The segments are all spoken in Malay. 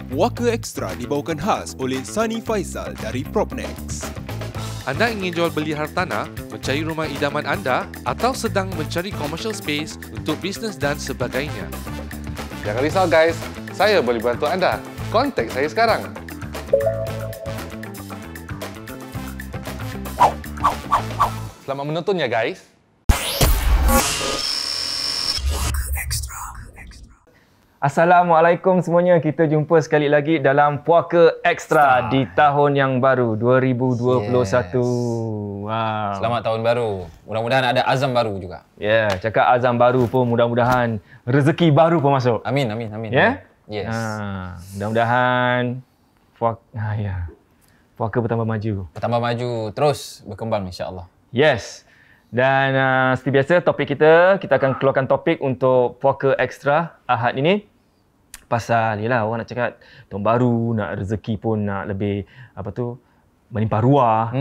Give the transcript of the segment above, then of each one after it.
Puaka Extra dibawakan khas oleh Sani Faisal dari Propnex. Anda ingin jual beli hartanah, mencari rumah idaman anda atau sedang mencari commercial space untuk bisnes dan sebagainya? Jangan risau guys, saya boleh bantu anda. Kontak saya sekarang. Selamat menonton ya guys. Assalamualaikum semuanya. Kita jumpa sekali lagi dalam Puaka Extra di tahun yang baru 2021. Wow. Selamat tahun baru. Mudah-mudahan ada azam baru juga. Ya, cakap azam baru pun mudah-mudahan rezeki baru pun masuk. Amin, amin, amin. Ya? Yes. Mudah-mudahan Puaka bertambah maju. Bertambah maju, terus berkembang insya-Allah. Yes. Dan seperti biasa topik kita akan keluarkan topik untuk Puaka Extra Ahad ini. Pasal ni lah orang nak cakap tahun baru, nak rezeki pun nak lebih melimpah ruah.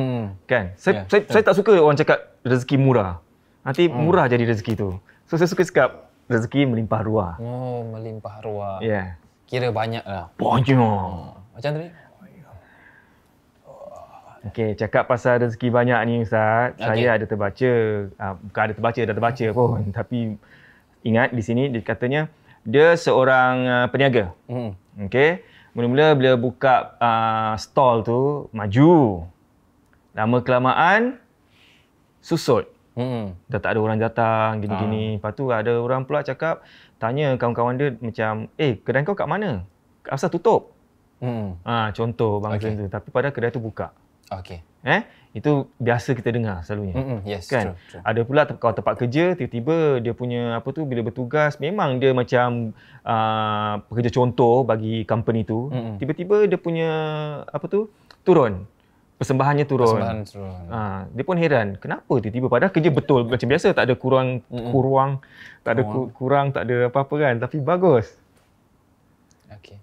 Kan? Saya tak suka orang cakap rezeki murah. Nanti murah jadi rezeki tu. So saya suka cakap rezeki melimpah ruah. Oh, melimpah ruah. Ya. Yeah. Kira banyak lah. Banyak. Macam tadi? Okey, cakap pasal rezeki banyak ni Ustaz, saya ada terbaca, bukan ada terbaca, dah terbaca pun. Tapi ingat di sini dia katanya dia seorang peniaga. Okey, mula-mula bila buka stall tu maju. Lama kelamaan susut. Dah tak ada orang datang gini-gini. Lepas tu ada orang pula cakap, tanya kawan-kawan dia macam, kedai kau kat mana? Asal tutup? Contoh bangsa tu. Tapi pada kedai tu buka. Okey. Itu biasa kita dengar selalunya. Yes, kan? true. Ada pula kawan tempat kerja, tiba-tiba dia punya bila bertugas, memang dia macam pekerja contoh bagi company tu. Tiba-tiba dia punya turun. Persembahannya turun. Dia pun heran, kenapa tiba-tiba padahal kerja betul macam biasa, tak ada kurang, tak ada apa-apa kan, tapi bagus. Okey.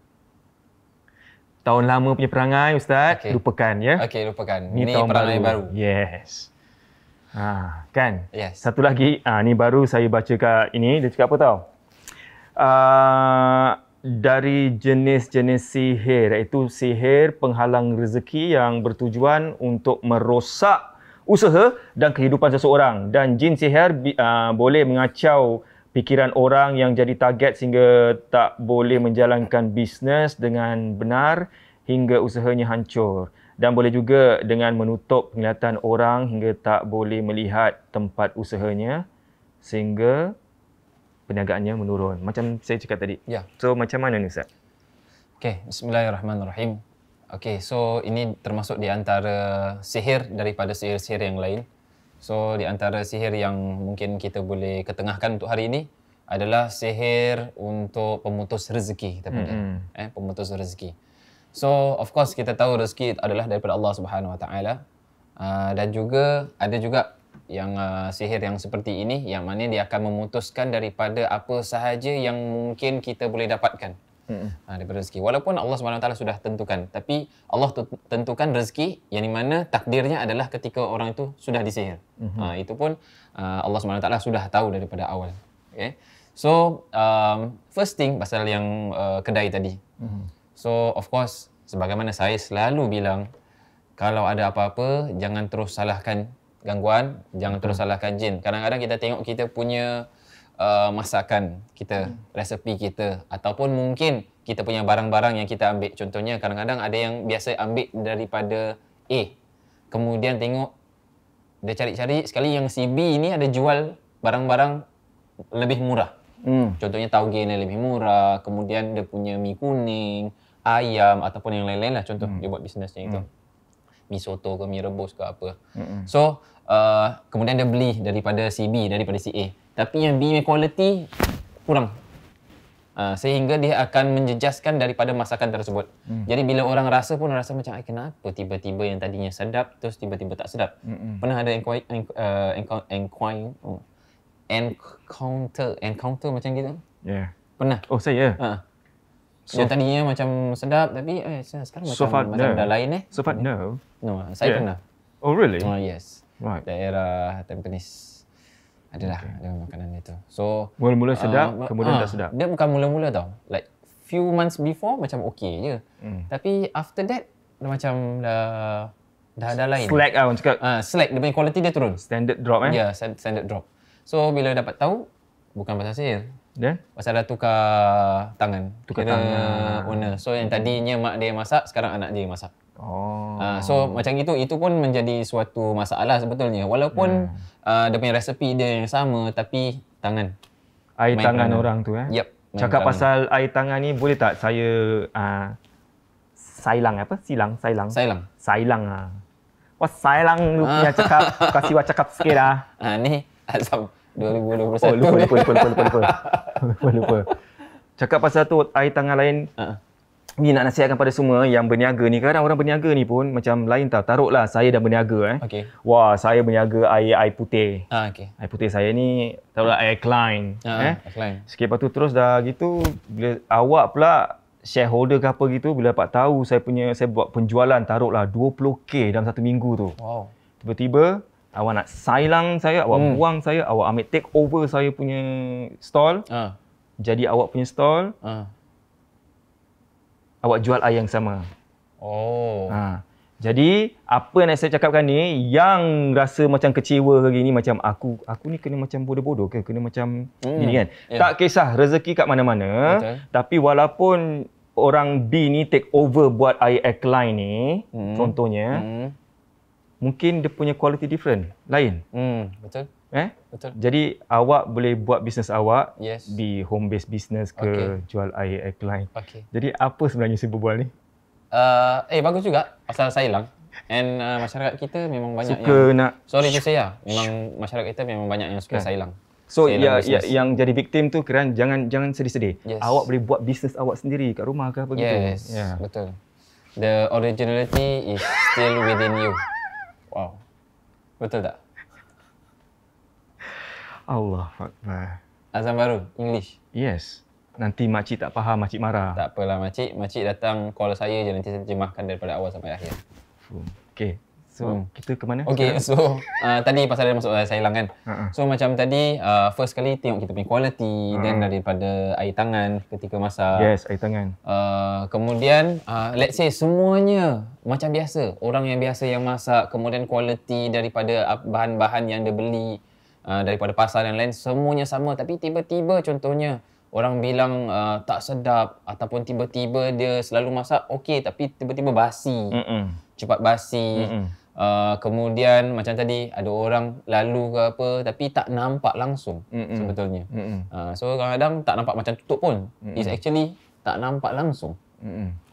Tahun lama punya perangai Ustaz, lupakan ya. Okey, lupakan. Ni Ini perangai baru. Yes. Kan? Yes. Satu lagi, ni baru saya baca kat ini, dia cakap apa tau? Dari jenis-jenis sihir, iaitu sihir penghalang rezeki yang bertujuan untuk merosak usaha dan kehidupan seseorang. Dan jin sihir boleh mengacau fikiran orang yang jadi target sehingga tak boleh menjalankan bisnes dengan benar hingga usahanya hancur. Dan boleh juga dengan menutup penglihatan orang hingga tak boleh melihat tempat usahanya sehingga perniagaannya menurun. Macam saya cakap tadi. Ya. So macam mana ni Ustaz? Okey, bismillahirrahmanirrahim. Okey, so ini termasuk di antara sihir daripada sihir-sihir yang lain. So, di antara sihir yang mungkin kita boleh ketengahkan untuk hari ini adalah sihir untuk pemutus rezeki, kita panggil. Pemutus rezeki. So, of course kita tahu rezeki adalah daripada Allah Subhanahu Wa Taala. Dan juga ada juga yang sihir yang seperti ini yang mana dia akan memutuskan daripada apa sahaja yang mungkin kita boleh dapatkan. Daripada rezeki. Walaupun Allah SWT sudah tentukan, tapi Allah tentukan rezeki yang mana takdirnya adalah ketika orang itu sudah disihir. Itu pun Allah SWT sudah tahu daripada awal. Okay. So, first thing pasal yang kedai tadi. So, of course, sebagaimana saya selalu bilang, kalau ada apa-apa, jangan terus salahkan gangguan, jangan terus salahkan jin. Kadang-kadang kita tengok kita punya masakan kita, resepi kita, ataupun mungkin kita punya barang-barang yang kita ambil. Contohnya kadang-kadang ada yang biasa ambil daripada A, kemudian tengok dia cari-cari sekali yang si B ni ada jual barang-barang lebih murah. Contohnya tauge ni lebih murah, kemudian dia punya mi kuning, ayam ataupun yang lain-lain lah contoh dia buat bisnesnya itu. Mi soto ke mi rebus ke apa. So kemudian dia beli daripada si B, daripada si A. Tapi yang B punya quality kurang. Sehingga dia akan menjejaskan daripada masakan tersebut. Jadi bila orang rasa pun rasa macam, kenapa tiba-tiba yang tadinya sedap terus tiba-tiba tak sedap. Pernah ada encounter macam gitu? Ya. Pernah? Oh saya? Yang tadinya macam sedap tapi sekarang macam dah lain So far no. No, saya pernah. Oh really? Yes. Right. Daerah Tampines. Ada makanan itu. So mula-mula sedap, kemudian tak sedap. Dia bukan mula-mula tau. Like few months before macam okay je. Tapi after that dah macam dah lain. Slack lah orang cakap. Slack, dia punya quality dia turun. Standard drop Ya, standard drop. So bila dapat tahu bukan pasal sihir. Dan? Pasal dah tukar tangan. Tukar Kira tangan. owner. So yang tadinya mak dia masak, sekarang anak dia masak. Oh. So macam itu pun menjadi suatu masalah sebetulnya. Walaupun dia punya resepi dia yang sama, tapi tangan. Air main tangan peranan. orang tu Yep. main Cakap peranan. pasal air tangan ni, boleh tak saya sailang apa? Sailang. Sailang ah. Wah, sailang lu punya cakap. Kasih wah cakap sikit lah. Ni Azam 2021. Oh, lupa. Cakap pasal tu air tangan lain. Ni nak nasihatkan pada semua yang berniaga ni. Kadang orang berniaga ni pun macam lain tau. Taruhlah saya dah berniaga Okey. Wah, saya berniaga air putih. Okey. Air putih saya ni taruhlah air Klein. Klein. Sikit lepas tu terus dah gitu, bila awak pula shareholder ke apa gitu, bila dapat tahu saya buat penjualan taruhlah 20k dalam satu minggu tu. Wow. Tiba-tiba awak nak sailang saya, awak buang saya, awak ambil take over saya punya stall. Jadi awak punya stall, awak jual air yang sama. Oh. Jadi apa yang saya cakapkan ni, yang rasa macam kecewa ke gini, macam aku ni kena macam bodoh-bodoh ke, kena macam gini kan. Tak kisah rezeki kat mana-mana. Betul. Tapi walaupun orang B ni take over buat air Klein ni, contohnya, mungkin dia punya quality different, lain. Betul. Betul. Jadi awak boleh buat bisnes awak Yes. di home based business ke, Okay. jual air Klein. Okey. Jadi apa sebenarnya saya berbual ni? Bagus juga pasal sailang. And masyarakat kita memang banyak Suka yang nak sorry to say lah, memang masyarakat kita memang banyak yang suka sailang. So Sailang business. yang jadi victim tu kira jangan sedih-sedih. Yes. Awak boleh buat bisnes awak sendiri kat rumah ke apa gitu. Yes, betul. The originality is still within you. Wow. Betul tak? Allah Akbar. Azam baru, English. Yes. Nanti makcik tak faham, makcik marah. Tak apalah makcik. Makcik datang call saya je, nanti saya terjemahkan daripada awal sampai akhir. Okay. So kita ke mana? Okay, so tadi pasal dia masuk sailang kan. So macam tadi, first kali tengok kita punya quality, then daripada air tangan ketika masak. Yes, air tangan. Kemudian, let's say semuanya macam biasa. Orang yang biasa yang masak, kemudian quality daripada bahan-bahan yang dia beli daripada pasar dan lain, semuanya sama. Tapi tiba-tiba contohnya, orang bilang tak sedap ataupun tiba-tiba dia selalu masak okey tapi tiba-tiba basi. Cepat basi. Kemudian macam tadi ada orang lalu ke apa tapi tak nampak langsung sebetulnya. So kadang-kadang tak nampak macam tutup pun. It's actually tak nampak langsung.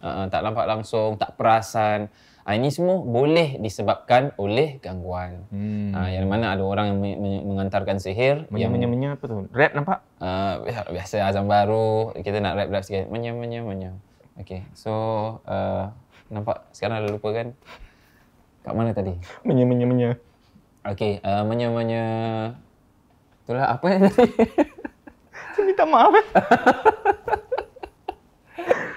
Tak nampak langsung, tak perasan. Ini semua boleh disebabkan oleh gangguan. Yang mana ada orang yang mengantarkan sihir. Menya apa tu? Rap nampak? Biasa azam baru, kita nak rap sikit. Menya. Okay, so nampak sekarang dah lupa kan? Kat mana tadi? Menya. Okay, menya. Itulah apa yang tadi? Saya minta maaf.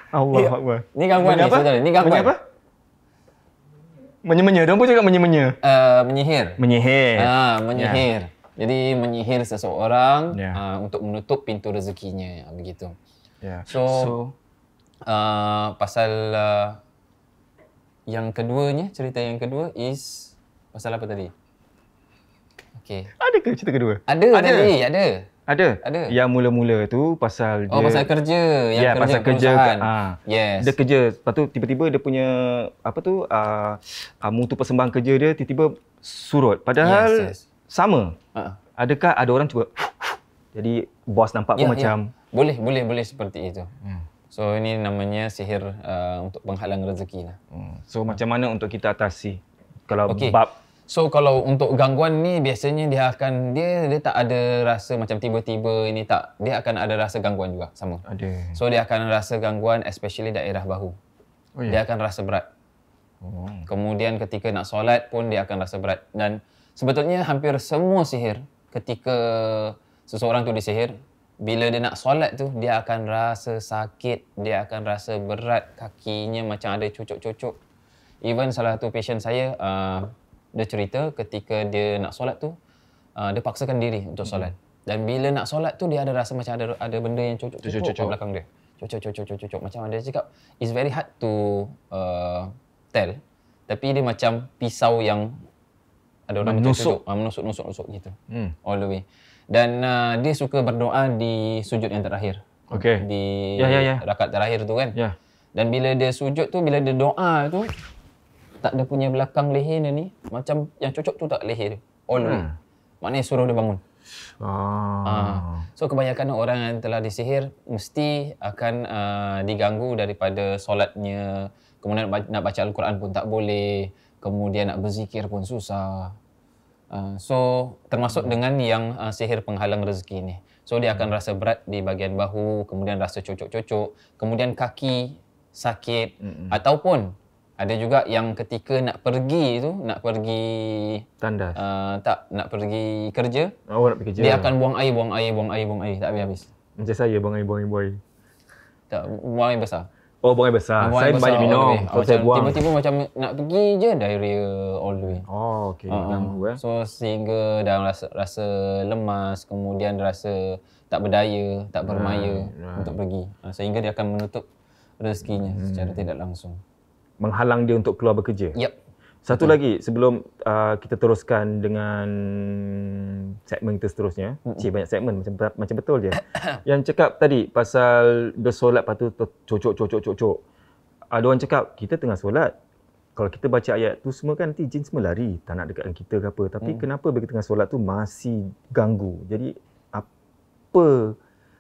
Allah Akbar. Ni gangguan ni sebenarnya. Ni gangguan. Apa? Menya. Dia pun cakap menya. Menyihir. Menyihir. Menyihir. Jadi menyihir seseorang Ya. untuk menutup pintu rezekinya, begitu. Yeah. So pasal yang keduanya, cerita yang kedua is pasal apa tadi? Okay. Ada ke cerita kedua? Ada. Ada. Yang mula-mula tu pasal dia pasal kerja. Yang pasal kerja. Yes. Dia kerja. Lepas tu tiba-tiba dia punya mutu persembahan kerja dia tiba-tiba surut. Padahal Yes. sama. Adakah ada orang cuba jadi bos nampak pun macam Boleh seperti itu. So ini namanya sihir untuk penghalang rezeki lah. So macam mana untuk kita atasi? Kalau bab So kalau untuk gangguan ni biasanya dia tak ada rasa macam tiba-tiba ini tak. Dia akan ada rasa gangguan juga sama. ada. So dia akan rasa gangguan especially daerah bahu. Dia akan rasa berat. Kemudian ketika nak solat pun dia akan rasa berat. Dan sebetulnya hampir semua sihir ketika seseorang tu disihir, bila dia nak solat tu dia akan rasa sakit, dia akan rasa berat, kakinya macam ada cucuk-cucuk. Even salah satu patient saya dia cerita ketika dia nak solat tu, dia paksakan diri untuk solat. Dan bila nak solat tu, dia ada rasa macam ada benda yang cucuk-cucuk kat belakang dia. cocok. Macam ada cakap, it's very hard to tell. Tapi dia macam pisau yang ada orang menusuk. Menusuk gitu. All the way. Dan dia suka berdoa di sujud yang terakhir. Okey. Di Ya. rakaat terakhir tu kan. Ya. Dan bila dia sujud tu, bila dia doa tu, tak ada punya belakang leher dia ni. Macam yang cocok tu tak leher dia. All the way. Maknanya suruh dia bangun. So kebanyakan orang yang telah disihir mesti akan diganggu daripada solatnya. Kemudian nak baca Al-Quran pun tak boleh. Kemudian nak berzikir pun susah. So termasuk dengan yang sihir penghalang rezeki ni. So dia akan rasa berat di bahagian bahu, kemudian rasa cocok-cocok, kemudian kaki sakit, ataupun ada juga yang ketika nak pergi Tandas. nak pergi kerja, Nak pergi kerja. dia akan buang air tak habis-habis. Macam saya buang air. Tak, buang air besar. Oh, buang air besar. Buang Saya air banyak besar minum. all the way. So saya buang. Tiba-tiba macam nak pergi je diarrhea all the way. Oh, okey. Ganggu So sehingga dah rasa lemas, kemudian rasa tak berdaya, tak bermaya untuk pergi. Sehingga dia akan menutup rezekinya secara tidak langsung. Menghalang dia untuk keluar bekerja. Yep. Satu lagi sebelum kita teruskan dengan segmen kita seterusnya. Banyak segmen macam betul je. Yang cakap tadi pasal dia solat lepas tu cocok. Ada orang cakap kita tengah solat. Kalau kita baca ayat tu semua kan nanti jin semua lari. Tak nak dekatkan kita ke apa. Tapi kenapa bila tengah solat tu masih ganggu. Jadi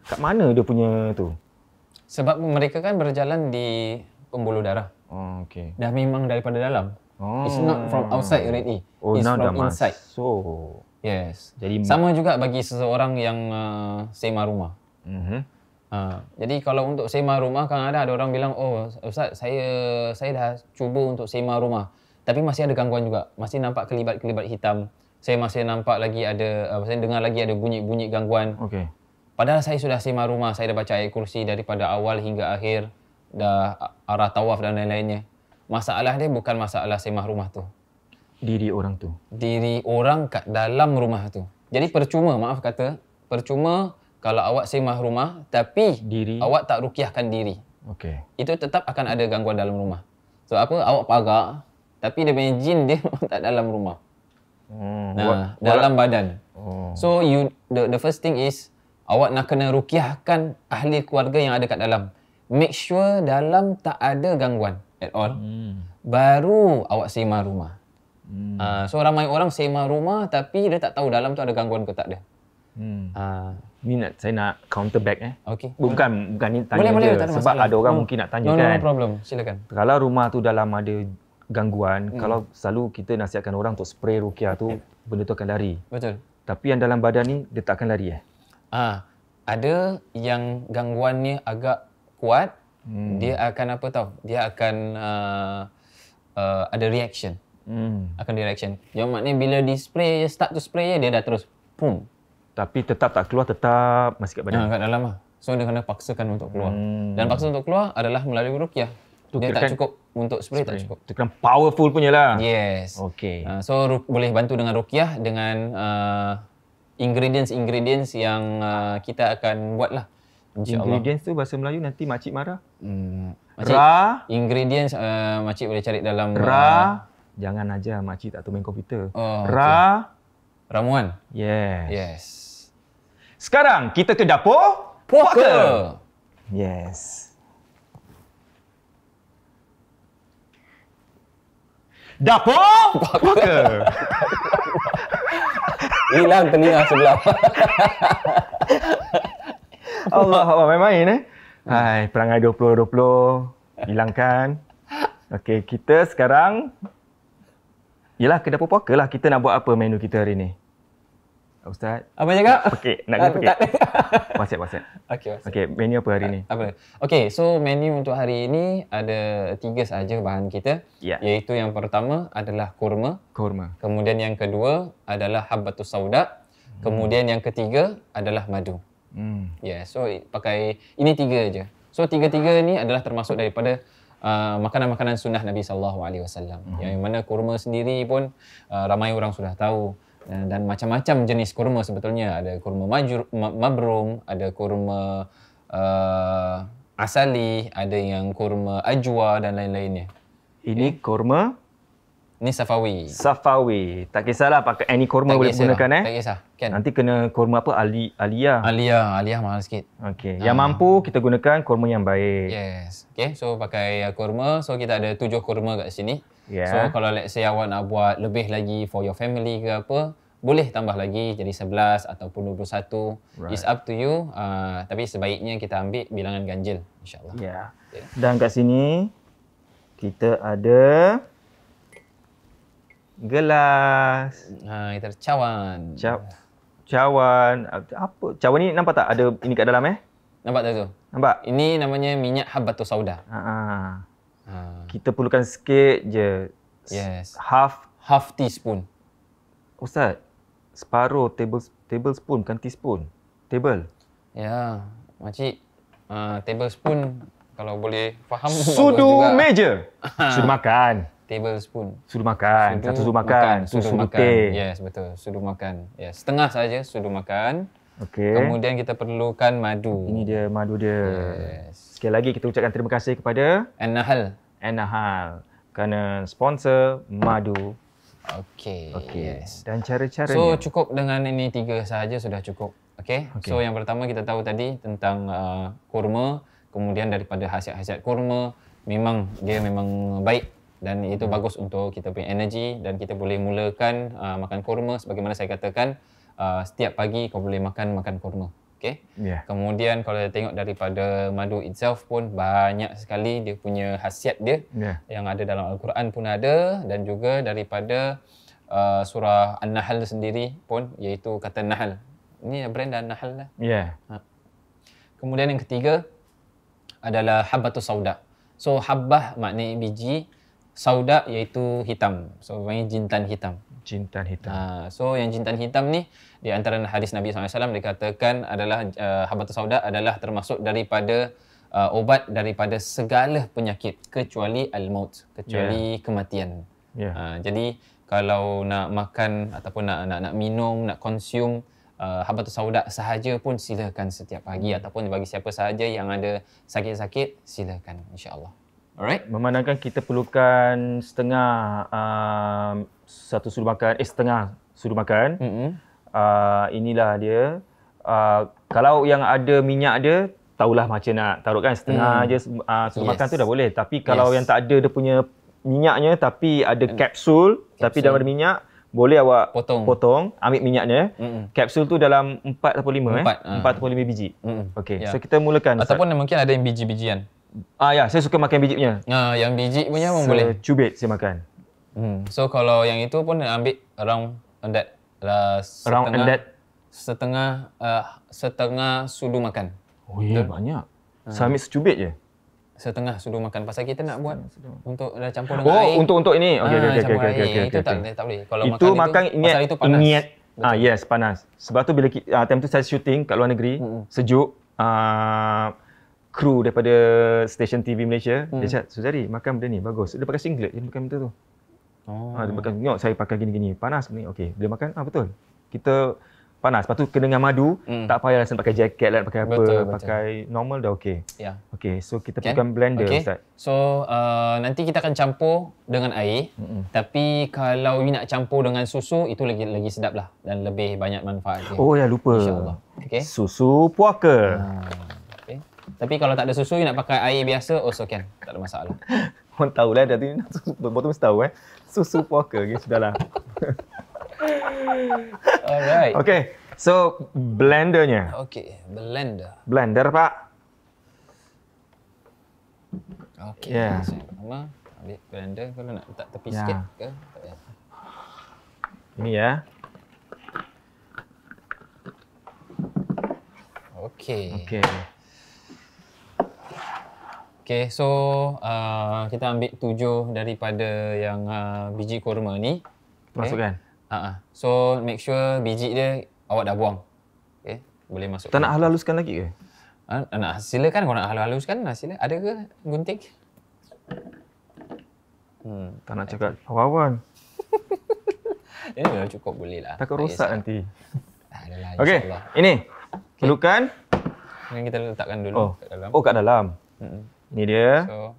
kat mana dia punya tu? Sebab mereka kan berjalan di pembuluh darah. Oh, okey. Dah memang daripada dalam. Oh. It's not from outside already. Oh, It's now dah from inside. masuk. Yes. Jadi Sama juga bagi seseorang yang sewa rumah. Jadi kalau untuk sewa rumah, kadang ada orang bilang, oh Ustaz, saya dah cuba untuk sewa rumah. Tapi masih ada gangguan juga. Masih nampak kelibat-kelibat hitam. Saya masih nampak lagi ada, saya dengar lagi ada bunyi-bunyi gangguan. Okey. Padahal saya sudah sewa rumah. Saya dah baca ayat kursi daripada awal hingga akhir. Dah arah tawaf dan lain-lainnya. Masalah dia bukan masalah sewa rumah tu. Diri orang tu. Diri orang kat dalam rumah tu. Jadi percuma kalau awak sewa rumah tapi awak tak rukiahkan diri. Okey. Itu tetap akan ada gangguan dalam rumah. So awak pagar tapi dia punya jin dia tak dalam rumah. Dalam badan. So the first thing is awak nak kena rukiahkan ahli keluarga yang ada kat dalam. Make sure dalam tak ada gangguan at all. Baru awak sewa rumah. So ramai orang sewa rumah tapi dia tak tahu dalam tu ada gangguan ke tak ada. Ni saya nak counter back Okey. Bukan ni tanya Boleh, je. tak ada Sebab masalah. ada orang mungkin nak tanya No kan. problem. Silakan. Kalau rumah tu dalam ada gangguan, kalau selalu kita nasihatkan orang untuk spray ruqyah tu, benda tu akan lari. Betul. Tapi yang dalam badan ni dia tak akan lari Ada yang gangguannya agak kuat, dia akan apa tahu? Dia akan ada reaction. Akan ada reaction. Yang maknanya bila di spray, start to spray dia dah terus boom. Tapi tetap tak keluar, tetap masih kat badan. Kat dalam lah. So dia kena paksakan untuk keluar. Dan paksa untuk keluar adalah melalui ruqyah. Dia tak cukup untuk spray, tak cukup. Itu kan powerful punya lah. Yes. Okey. So boleh bantu dengan ruqyah dengan ingredients yang kita akan buat lah. InsyaAllah. Ingredients tu bahasa Melayu nanti makcik marah. Makcik, ingredients makcik boleh cari dalam jangan aja makcik tak tahu main komputer. Ramuan. Yes. Sekarang kita ke dapur Puaka. Yes. Dapur Puaka. Hilang telinga sebelah. Allah main-main Hai, perangai 2020 hilangkan. Okey, kita sekarang yalah ke dapur puaka lah. Kita nak buat apa menu kita hari ni? Ustaz. Apa cakap? Pekik, nak kena pekik. WhatsApp. Okey, menu apa hari ni? Apa? Okey, so menu untuk hari ini ada 3 sahaja bahan kita. Iaitu yang pertama adalah kurma. Kemudian yang kedua adalah habbatus sauda. Kemudian yang ketiga adalah madu. So pakai ini 3 aja. So 3-3 ni adalah termasuk daripada makanan-makanan sunnah Nabi SAW. Yang mana kurma sendiri pun ramai orang sudah tahu. Dan macam-macam jenis kurma sebetulnya. Ada kurma mabrum, ada kurma asali, ada yang kurma ajwa dan lain-lainnya. Ini kurma Ni safawi. Safawi. Tak kisahlah pakai any kurma Tak boleh kisah gunakan lah. Tak kisah. Kan? Nanti kena kurma apa? Aliyah. Aliyah mahal sikit. Okey. Yang mampu kita gunakan kurma yang baik. Yes. Okay, so pakai kurma. So kita ada 7 kurma kat sini. Yeah. So kalau let's say awak nak buat lebih lagi for your family ke apa, boleh tambah lagi jadi 11 ataupun 21. Right. It's up to you. Tapi sebaiknya kita ambil bilangan ganjil, insyaAllah. Ya. Yeah. Okay. Dan kat sini kita ada gelas. Kita ada cawan. Cawan. Apa? Cawan ni nampak tak ada ini kat dalam Nampak tak tu? Nampak? Ini namanya minyak habbatus sauda. Kita perlukan sikit je. Yes. Half teaspoon. Ustaz, separuh tablespoon bukan teaspoon. Table. Ya, makcik. Tablespoon kalau boleh faham. Sudu meja. Sudu makan. Tablespoon. Sudu makan. Satu sudu makan. Sudu teh. Yes, betul. Sudu makan. Yes, setengah saja sudu makan. Okey. Kemudian kita perlukan madu. Ini dia madu dia. Yes. Sekali lagi kita ucapkan terima kasih kepada An-Nahl. An-Nahl kerana sponsor madu. Okey. Yes. Dan cara-caranya. So cukup dengan ini 3 sahaja sudah cukup. Okey. So yang pertama kita tahu tadi tentang kurma, kemudian daripada khasiat-khasiat kurma, memang dia memang baik dan itu bagus untuk kita punya energi dan kita boleh mulakan makan kurma sebagaimana saya katakan setiap pagi kau boleh makan kurma. Okey. Yeah. Kemudian kalau kita tengok daripada madu itself pun banyak sekali dia punya khasiat dia. Yeah. Yang ada dalam Al-Quran pun ada dan juga daripada surah An-Nahl sendiri pun iaitu kata Nahl. Ini brand An-Nahl lah. Ya. Yeah. Kemudian yang ketiga adalah habbatus sauda. So habbah maknanya biji, sauda iaitu hitam. So panggil jintan hitam. Jintan hitam. So yang jintan hitam ni di antara hadis Nabi SAW dikatakan adalah habbatus sauda adalah termasuk daripada obat daripada segala penyakit kecuali al-maut, kecuali kematian. Jadi kalau nak makan ataupun nak minum, nak consume habbatus sauda sahaja pun silakan setiap pagi ataupun bagi siapa sahaja yang ada sakit-sakit silakan insya-Allah. Alright. Memandangkan kita perlukan setengah setengah sudu makan. Inilah dia. Kalau yang ada minyak dia, tahulah macam nak taruh kan setengah je sudu makan tu dah boleh. Tapi kalau yang tak ada dia punya minyaknya tapi ada kapsul tapi dalam ada minyak, boleh awak potong ambil minyaknya. Kapsul tu dalam 4 atau 5 4 atau 5 biji. Okey. So kita mulakan. Ataupun mungkin ada yang biji-bijian. Ya, saya suka makan biji punya. Yang biji punya pun boleh. Cubit saya makan. So kalau yang itu pun ambil around that setengah sudu makan. Oh ya, banyak. Saya ambil secubit je. Setengah sudu makan pasal kita nak buat untuk dah campur dengan air. Untuk ini. Okey. Itu tak boleh. Kalau itu makan pasal itu panas. Yes, panas. Sebab tu bila time tu saya syuting kat luar negeri, sejuk, kru daripada stesen TV Malaysia, dia cakap, "Suzari, makan benda ni bagus." Dia pakai singlet, dia makan benda tu. Dia makan, tengok saya pakai gini-gini, panas ni. Okey, dia makan, betul. Kita panas, lepas tu kena dengan madu, tak payah rasa pakai jaket lah, pakai apa, pakai normal dah okey. Ya. Okey, so kita perlukan blender, Ustaz. So, nanti kita akan campur dengan air, tapi kalau you nak campur dengan susu, itu lagi sedap lah dan lebih banyak manfaat dia. Oh ya, lupa. InsyaAllah. Okay. Susu puaka. Okay. Tapi kalau tak ada susu, you nak pakai air biasa, also can. Tak ada masalah. Orang tahulah, dah tu botol mesti tahu Susu puaka, okay, sudahlah. Alright. Okay, so blendernya. Okay, blender. Blender, Pak. Okay, saya pertama ambil blender. Kalau nak letak tepi sikit ke? Tak payah. Ini ya. Okay. Okay, so kita ambil 7 daripada yang biji kurma ni. Masukkan. So make sure biji dia awak dah buang. Okay, boleh masuk. Tak nak halus-haluskan lagi ke? Nak silakan kalau nak halus-haluskan, sila. Ada ke gunting? Tak nak cakap awan-awan. Ini memang cukup boleh lah. Takut rosak nanti. Adalah, okey, ini. Perlukan. Yang kita letakkan dulu kat dalam. Kat dalam. Ini dia. So,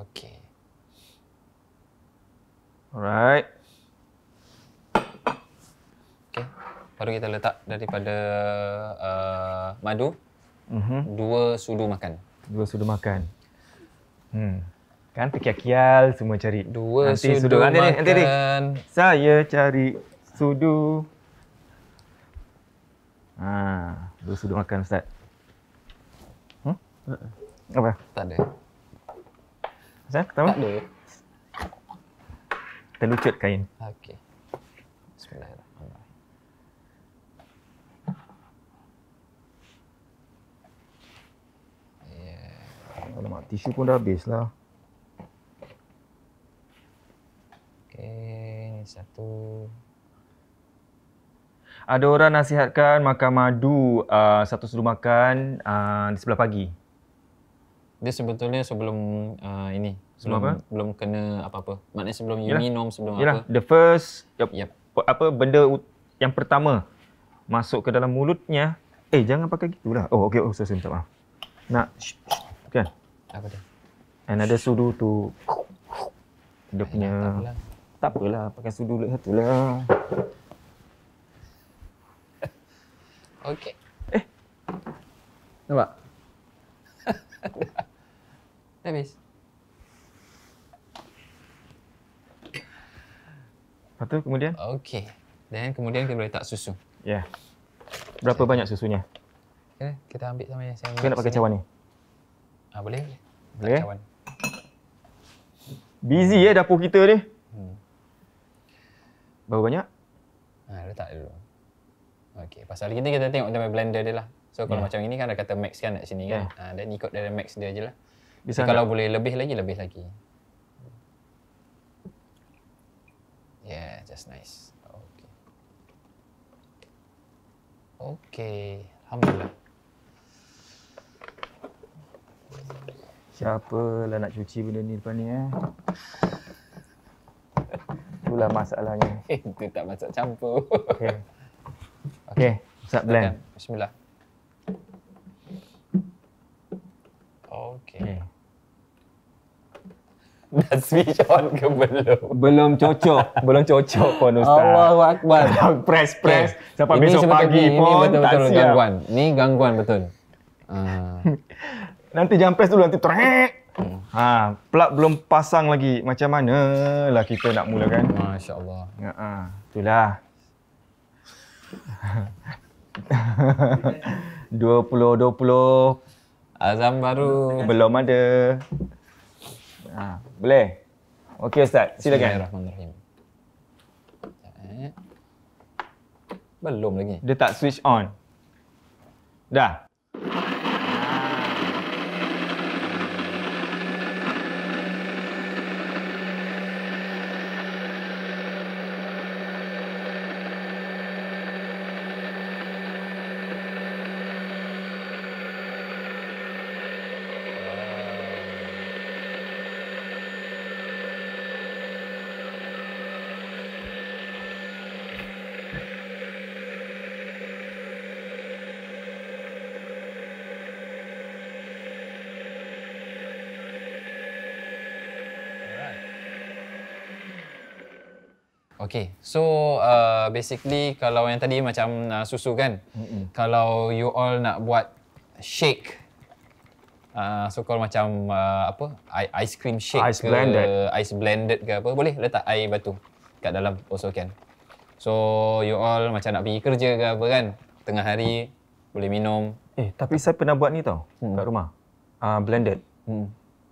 okey. Alright. Okey. Baru kita letak daripada madu. 2 sudu makan. 2 sudu makan. Kan terkial-kial semua cari. 2 nanti sudu makan. Nanti. Saya cari sudu. 2 sudu makan Ustaz. Apa? Tak ada. Ustaz, pertama? Tak ada. Terlucut kain. Okey. Bismillahirrahmanirrahim. Alamak, tisu pun dah habis lah. Okey, ni satu. Ada orang nasihatkan makan madu 1 sudu makan di sebelah pagi. Dia sebetulnya sebelum ini. Belum kena apa-apa. Maknanya sebelum you minum, sebelum Yalah, apa. the first Yep. benda yang pertama masuk ke dalam mulutnya. Jangan pakai gitulah. Oh, okey. Oh, sorry, minta maaf. Nak kan? Apa dia? And ada sudu tu. Dia punya Tak apalah. tak apalah, pakai sudu satulah. Okey. Nampak? Dah habis. Lepas tu kemudian? Okey. Dan kemudian kita boleh letak susu. Ya. Yeah. Berapa banyak susunya? Okay, kita ambil sama yang saya Kita nak pakai cawan ni? Boleh. Boleh? Cawan. Busy dapur kita ni. Berapa banyak? Letak dulu. Okey, pasal kita tengok dalam blender dia lah. So kalau macam ini kan ada kata max kan kat sini kan. Dan ikut dari max dia je lah. Bisa kalau boleh lebih lagi. Yeah, just nice. Okey. Alhamdulillah. Siapalah nak cuci benda ni depan ni Itulah masalahnya. Itu tak masuk campur. Okey, start blend. Bismillah. Okey. Dah switch on ke belum? Belum cocok pun Ustaz. Allahu Akbar. press sampai Ini besok pagi ini pun betul-betul tak siap. gangguan. Ni gangguan betul. Nanti jangan press dulu, nanti trek. Plug belum pasang lagi. Macam mana lah kita nak mulakan? Masya-Allah. Itulah. 2020 Azam baru. belum ada. Boleh? Okey Ustaz, silakan. Bismillahirrahmanirrahim. Belum lagi. Dia tak switch on. Dah. Okay, so basically kalau yang tadi macam susu kan, kalau you all nak buat shake, so called macam ice cream shake Ice ke, blended. ice blended ke apa, boleh letak air batu kat dalam also can. So you all macam nak pergi kerja ke apa kan, tengah hari boleh minum. Tapi saya pernah buat ni tau, kat rumah. Blended.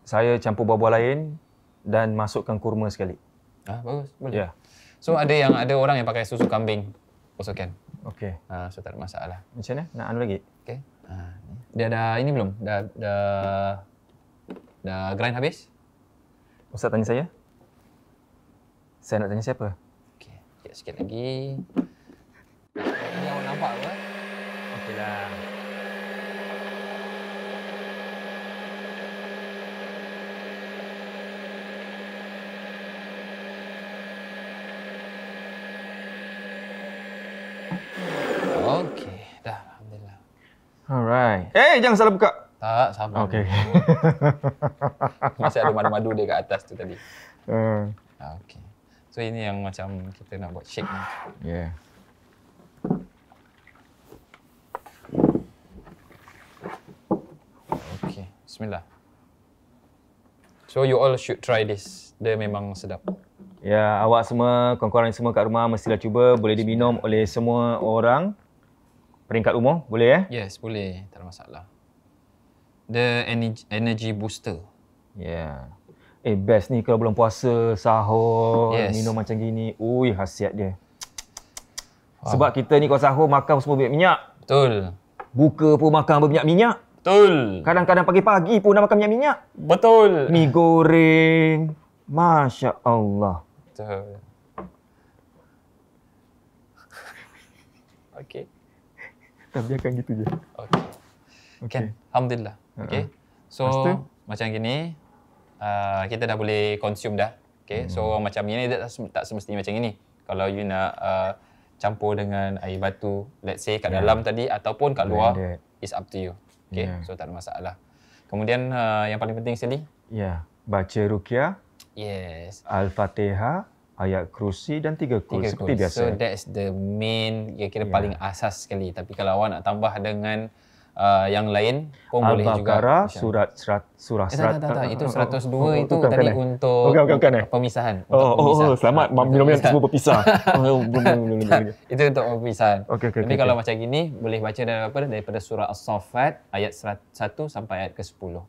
Saya campur buah-buah lain dan masukkan kurma sekali. Bagus, boleh. Ya. So ada orang yang pakai susu kambing also can. Okey. So tak ada masalah. Macam mana? Nak anu lagi? Okay. Dia dah ini belum? Dah grind habis? Ustaz tanya saya? Saya nak tanya siapa? Okey, sikit lagi. Ini awak nampak apa? Okeylah. Okey, dah alhamdulillah. Alright. Jangan salah buka. Tak, sabar. Okey. Masih ada madu-madu dia kat atas tu tadi. Uh, Okey. So ini yang macam kita nak buat shake ni. yeah. Okey, bismillah. So you all should try this. Dia memang sedap. Ya, awak semua, kawan-kawan semua kat rumah mestilah cuba. Boleh diminum oleh semua orang. Peringkat umur, boleh Yes, boleh. Tak ada masalah. The energy booster. Ya. Best ni kalau bulan puasa, sahur, Yes. minum macam gini. Ui, khasiat dia. Sebab kita ni kalau sahur makan semua minyak. Betul. Buka pun makan berminyak-minyak. Betul. Kadang-kadang pagi-pagi pun nak makan minyak-minyak. Betul. Mi goreng. Masya Allah. Betul. Okey. Tak biarkan gitu je. Okey. Kan? Alhamdulillah. Okey. So, Lepas tu? macam gini, kita dah boleh consume dah. Okey. So, macam ini tak semestinya macam ini. Kalau you nak campur dengan air batu, let's say kat dalam tadi ataupun kat luar, Blended. it's up to you. Okey. Yeah. So, tak ada masalah. Kemudian, yang paling penting sekali, Ya. Baca ruqyah, yes. Al-Fatihah, ayat kursi dan 3 kul. 3 Seperti kul. biasa. So that's the main, kira-kira paling asas sekali. Tapi kalau awak nak tambah dengan yang lain pun boleh juga. Al-Baqarah, Insya- surah tak. Itu 102 itu bukan, tadi bukan, untuk bukan, pemisahan. Untuk pemisah. Selamat. Minum-minum semua berpisah. Itu untuk pemisahan. Okey. Tapi kalau macam gini, boleh baca daripada surah As-Saffat ayat 1 sampai ayat ke-10.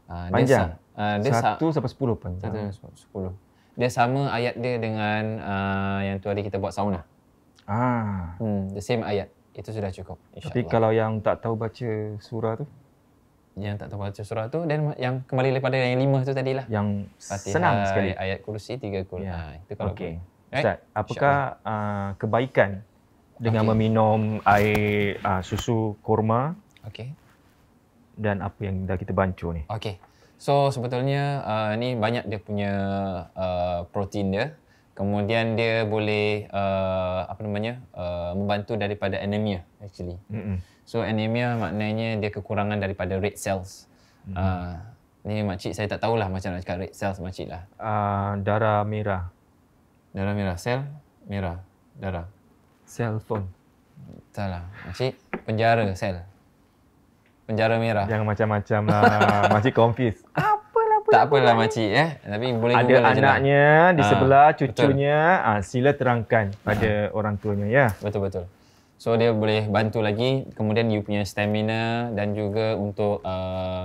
Panjang. Dia 1 sampai 10 panjang. 10. Dia sama ayat dia dengan yang tu hari kita buat sauna. The same ayat. Itu sudah cukup, insya-Allah. Tapi kalau yang tak tahu baca surah tu, yang tak tahu baca surah tu, dan yang kembali daripada yang 5 tu tadilah. yang Fatihah, senang sekali. ayat kursi 3 kul. Ya. Itu kalau Okey. Right? Ustaz, apakah kebaikan dengan meminum air susu kurma Okey. dan apa yang dah kita bancu ni? Okey. So sebetulnya ni banyak dia punya protein dia. Kemudian dia boleh membantu daripada anemia actually. So anemia maknanya dia kekurangan daripada red cells. Ni makcik saya tak tahulah macam nak cakap red cells makcik lah. Darah merah. Darah merah, sel merah, darah. Cellphone. Salah. Makcik, penjara sel. Penjara merah. Jangan macam-macam lah. Makcik confused. Tak apalah makcik tapi boleh Ada Google je lah. anaknya di sebelah, betul. cucunya. Sila terangkan pada orang tuanya ya. Betul. So dia boleh bantu lagi, kemudian you punya stamina dan juga untuk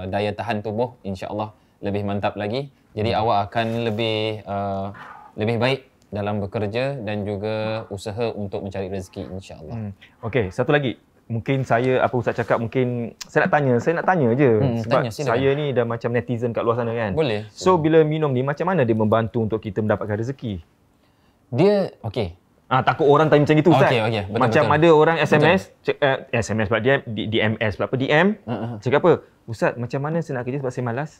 daya tahan tubuh insya-Allah lebih mantap lagi. Jadi awak akan lebih baik dalam bekerja dan juga usaha untuk mencari rezeki insya-Allah. Okey, satu lagi. Mungkin Ustaz cakap mungkin saya nak tanya je. Sebab tanya, silakan. saya ni dah macam netizen kat luar sana kan. Boleh. So bila minum ni macam mana dia membantu untuk kita mendapatkan rezeki? Dia okey. Takut orang tanya macam gitu Ustaz. Okey, betul, macam betul. ada orang SMS, SMS pula dia DMS pula apa DM. Cakap apa? Ustaz, macam mana saya nak kerja sebab saya malas?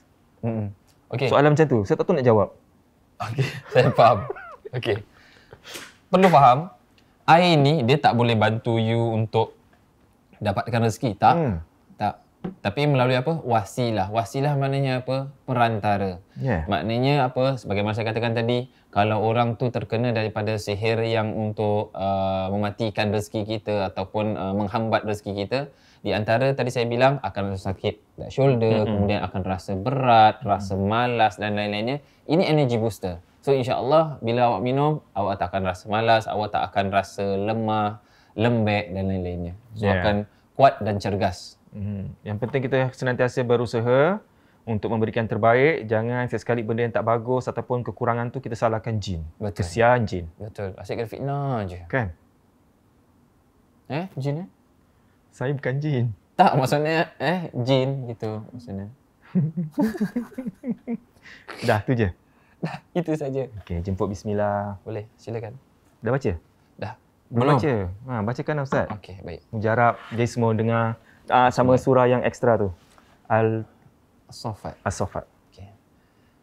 Okey. Soalan macam tu, saya tak tahu nak jawab. Okey, saya faham. Okey. Perlu faham, air ni dia tak boleh bantu you untuk dapatkan rezeki, tak? Tak. Tapi melalui apa? Wasilah. Wasilah maknanya apa? Perantara. Yeah. Maknanya apa? Sebagaimana saya katakan tadi, kalau orang tu terkena daripada sihir yang untuk mematikan rezeki kita ataupun menghambat rezeki kita, di antara tadi saya bilang akan rasa sakit shoulder, kemudian akan rasa berat, rasa malas dan lain-lainnya. Ini energy booster. So insya-Allah bila awak minum, awak tak akan rasa malas, awak tak akan rasa lemah, lembek dan lain-lainnya. So akan kuat dan cergas. Yang penting kita senantiasa berusaha untuk memberikan terbaik. Jangan sekali benda yang tak bagus ataupun kekurangan tu kita salahkan jin. Betul. Kesian jin. Betul. Asyik kena fitnah je. Kan? Jin Saya bukan jin. Tak, maksudnya jin gitu maksudnya. Dah tu je. Itu saja. Okey, jemput bismillah. Boleh, silakan. Dah baca? Dah. Belum baca. Bacakan Ustaz. Okey, baik. Mujarab dia semua dengar sama surah yang ekstra tu. As-Saffat. As-Saffat. Okay.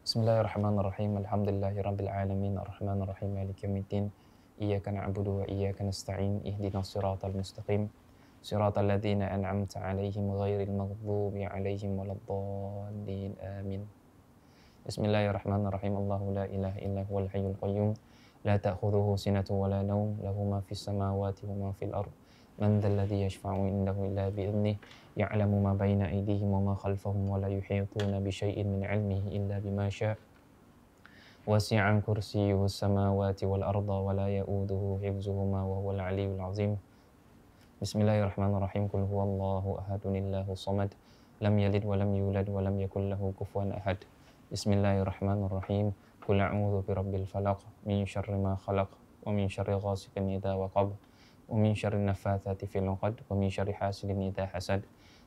Bismillahirrahmanirrahim. Alhamdulillahirabbil alamin. Arrahmanirrahim. Maliki yaumiddin. Iyyaka na'budu wa iyyaka nasta'in. Ihdinas siratal mustaqim. Siratal ladzina an'amta 'alaihim ghairil maghdubi 'alaihim waladdallin. Amin. Bismillahirrahmanirrahim. Allahu la ilaha illa huwal hayyul qayyum. La ta'khudhuhu sinatun wa la nawm. Lahu ma fis samawati wa ma fil ardh. Man dhal ladzi yashfa'u 'indahu illa bi'idhnihi. Ya'lamu ma baina aydihim wa ma khalfahum wa la yuhituna bi syai'in min 'ilmihi illa bima syaa'. Wasi'a kursiyyuhu as-samawati wal arda wa la ya'uduhu hifdzuhuma wa huwal 'aliyyul 'azim. Bismillahirrahmanirrahim. Qul huwallahu ahadun Allahu samad. Lam yalid wa lam yulad wa lam yakul lahu kufuwan ahad. Bismillahirrahmanirrahim. Qul a'udzu birabbil falaq min syarri ma khalaq wa min syarri ghasiqin idza waqab wa min syarri naffatsati fil 'uqad wa min syarri hasidin idza hasad.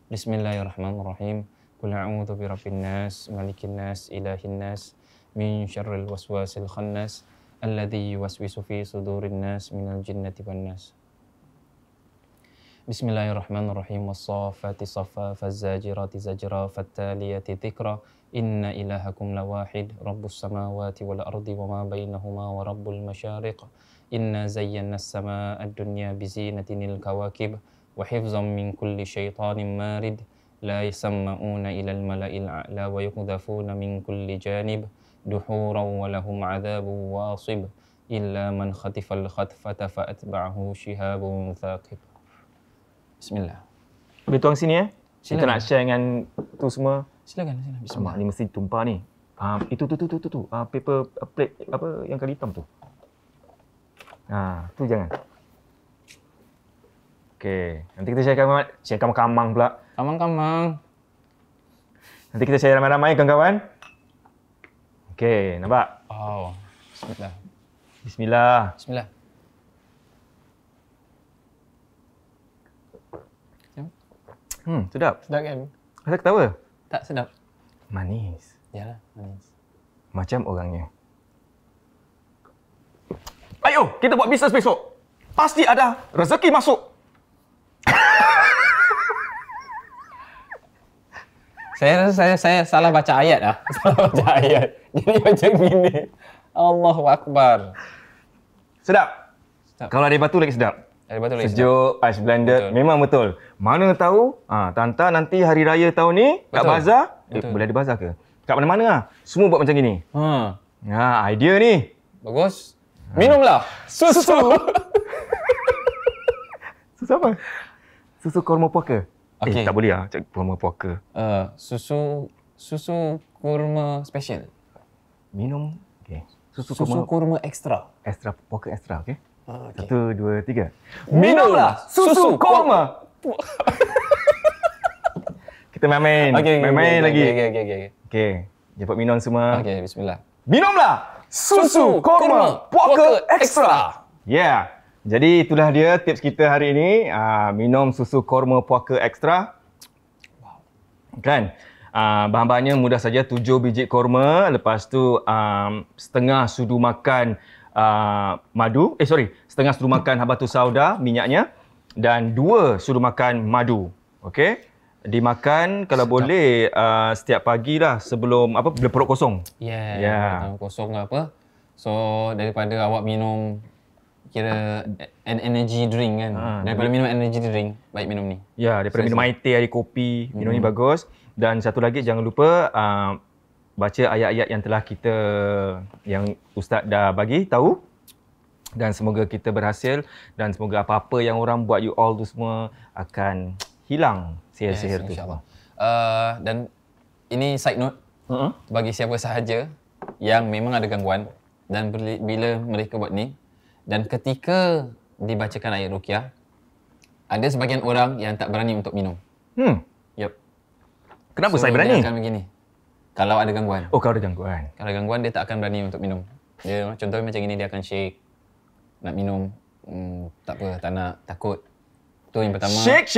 Bismillahirrahmanirrahim. Qul a'udzu birabbin nas, malikin nas, ilahin nas, min syarril waswasil khannas, alladzi yuwaswisu fi sudurin nas minal jinnati wan nas. Bismillahirrahmanirrahim. Was-saffati saffa, faz-zajirati zajra, fat-taliyati dzikra. Inna ilahakum lawahid, rabbus samawati wal ardi wa ma bainahuma wa rabbul masyariq. Inna zayyana as-samaa'a ad-dunya bi zinatinil kawakib wa hifzan min kulli syaitanin marid. La yasamma'una ila al-mala'il a'la wa yuqdhafuna min kulli janib duhuran wa lahum 'adzabun wasib illa man khatifal khatfata fa atba'ahu shihabun thaqib. Bismillah. Boleh tuang sini Kita Silakan. nak share dengan tu semua. Silakan. Alamak, Bismillah. ni mesti tumpah ni. Itu tu. Paper plate apa yang kali hitam tu. Tu jangan. Okey, nanti kita share kamang pula. Kamang. Nanti kita share ramai-ramai kawan-kawan. Okey, nampak? Oh. Bismillah. Bismillah. Bismillah. Sedap. Sedap kan? Asal ketawa? Tak sedap. Manis. Yalah, manis. Macam orangnya. Ayo, kita buat bisnes besok. Pasti ada rezeki masuk. Saya rasa saya salah baca ayat lah. Salah baca ayat. Jadi macam gini. Allahu Akbar. Sedap. Sedap. Kalau ada batu lagi sedap. Ada betul lagi sedap. Sejuk, ice blended. Betul. Memang betul. Mana tahu, Tanta nanti hari raya tahun ni kat Betul. bazar. Betul. Boleh ada bazar ke? Kat mana-mana lah. Semua buat macam gini. Idea ni. Bagus. Minumlah susu. Susu apa? Susu korma puaka. Okey. Tak boleh lah. Korma puaka. Susu kurma special. Minum. Okay. Susu Susu kurma ekstra. extra. Puaka extra. Okay? Okay. 1, 2, 3. Minumlah susu korma. Kita main-main. Main-main lagi. Okey. Okay. Jemput minum semua. Okey, bismillah. Minumlah susu korma puaka extra. Yeah. Jadi itulah dia tips kita hari ini. Minum susu korma puaka extra. Wow. Kan? Bahan-bahannya mudah saja. 7 biji korma. Lepas tu setengah sudu makan setengah sudu makan habatus sauda minyaknya dan 2 sudu makan madu. Okey? Dimakan kalau boleh setiap pagi lah sebelum bila perut kosong. Yeah. Kosong ke apa. So daripada awak minum kira an energy drink kan. Daripada minum energy drink, baik minum ni. Ya, daripada minum air teh, air kopi, minum ni bagus. Dan satu lagi jangan lupa baca ayat-ayat yang Ustaz dah bagi tahu. Dan semoga kita berhasil dan semoga apa-apa yang orang buat you all tu semua akan hilang sihir-sihir tu. InsyaAllah. Dan ini side note bagi siapa sahaja yang memang ada gangguan dan bila mereka buat ni dan ketika dibacakan ayat ruqyah, ada sebagian orang yang tak berani untuk minum. Yup. Kenapa saya berani? Dia akan begini. Kalau ada gangguan. Oh, kalau ada gangguan. Kalau ada gangguan, dia tak akan berani untuk minum. Dia contohnya macam ini, dia akan shake. Nak minum, tak apa, tak nak, takut. Tu yang pertama. Shake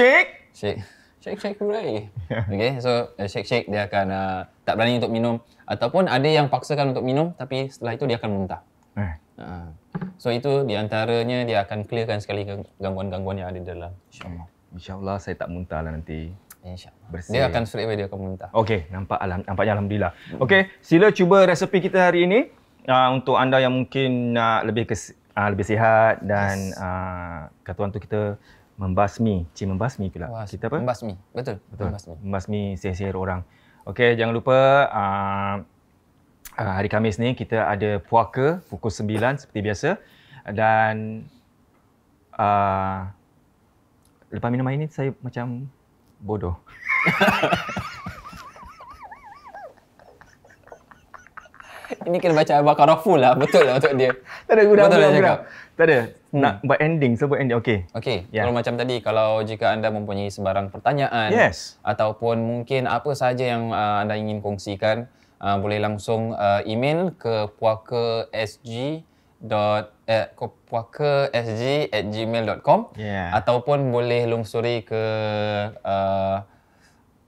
hooray. Okay, so shake dia akan tak berani untuk minum. Ataupun ada yang paksakan untuk minum, tapi setelah itu dia akan muntah. So itu di antaranya dia akan clearkan sekali gangguan-gangguan yang ada di dalam. InsyaAllah. InsyaAllah saya tak muntah lah nanti. InsyaAllah. Bersih. Dia akan straight away dia akan muntah. Okey, nampaknya alhamdulillah. Okey, sila cuba resepi kita hari ini untuk anda yang mungkin lebih sihat dan kata orang tu kita membasmi pula. Wah, Kita apa? Membasmi. Betul. Betul. Membasmi. Membasmi sihir orang. Okey, jangan lupa hari Khamis ni kita ada puaka pukul 9 seperti biasa. Dan lepas minum air ni saya macam bodoh. Ini kena baca Al-Baqarah full lah. Betul lah untuk dia. Tak ada guna. Betul lah cakap. Tak ada. Nak buat ending, so buat ending. Okey. Okey, Ya. kalau macam tadi, kalau jika anda mempunyai sebarang pertanyaan Yes. ataupun mungkin apa sahaja yang anda ingin kongsikan, boleh langsung email ke puaka.sg@gmail.com Yeah. ataupun boleh lungsuri ke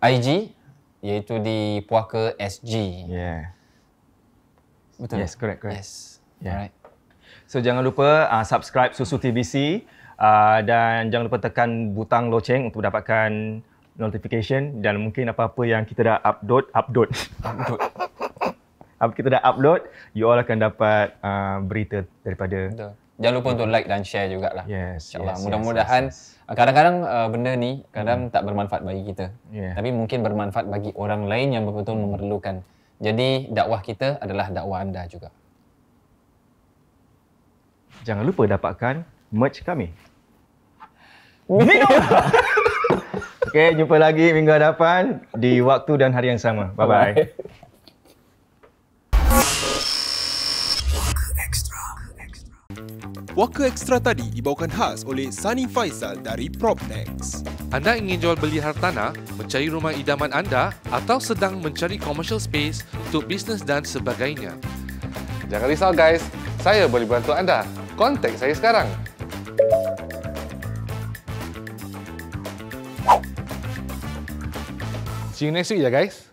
IG iaitu di puaka SG. Yeah. Betul? Yes, correct. Yes. Yeah. Alright. So jangan lupa subscribe Susu TVC dan jangan lupa tekan butang loceng untuk dapatkan notification dan mungkin apa-apa yang kita dah upload apa kita dah upload, you all akan dapat berita daripada Betul. Jangan lupa untuk like dan share jugalah. Yes, InsyaAllah. yes, Mudah-mudahan yes. kadang-kadang benda ni kadang tak bermanfaat bagi kita. Yeah. Tapi mungkin bermanfaat bagi orang lain yang betul-betul memerlukan. Jadi dakwah kita adalah dakwah anda juga. Jangan lupa dapatkan merch kami. Okey, jumpa lagi minggu hadapan di waktu dan hari yang sama. Bye-bye. Puaka Extra tadi dibawakan khas oleh Sunny Faisal dari Propnex. Anda ingin jual beli hartanah, mencari rumah idaman anda atau sedang mencari commercial space untuk bisnes dan sebagainya. Jangan risau guys, saya boleh bantu anda. Kontak saya sekarang. See you next week ya guys.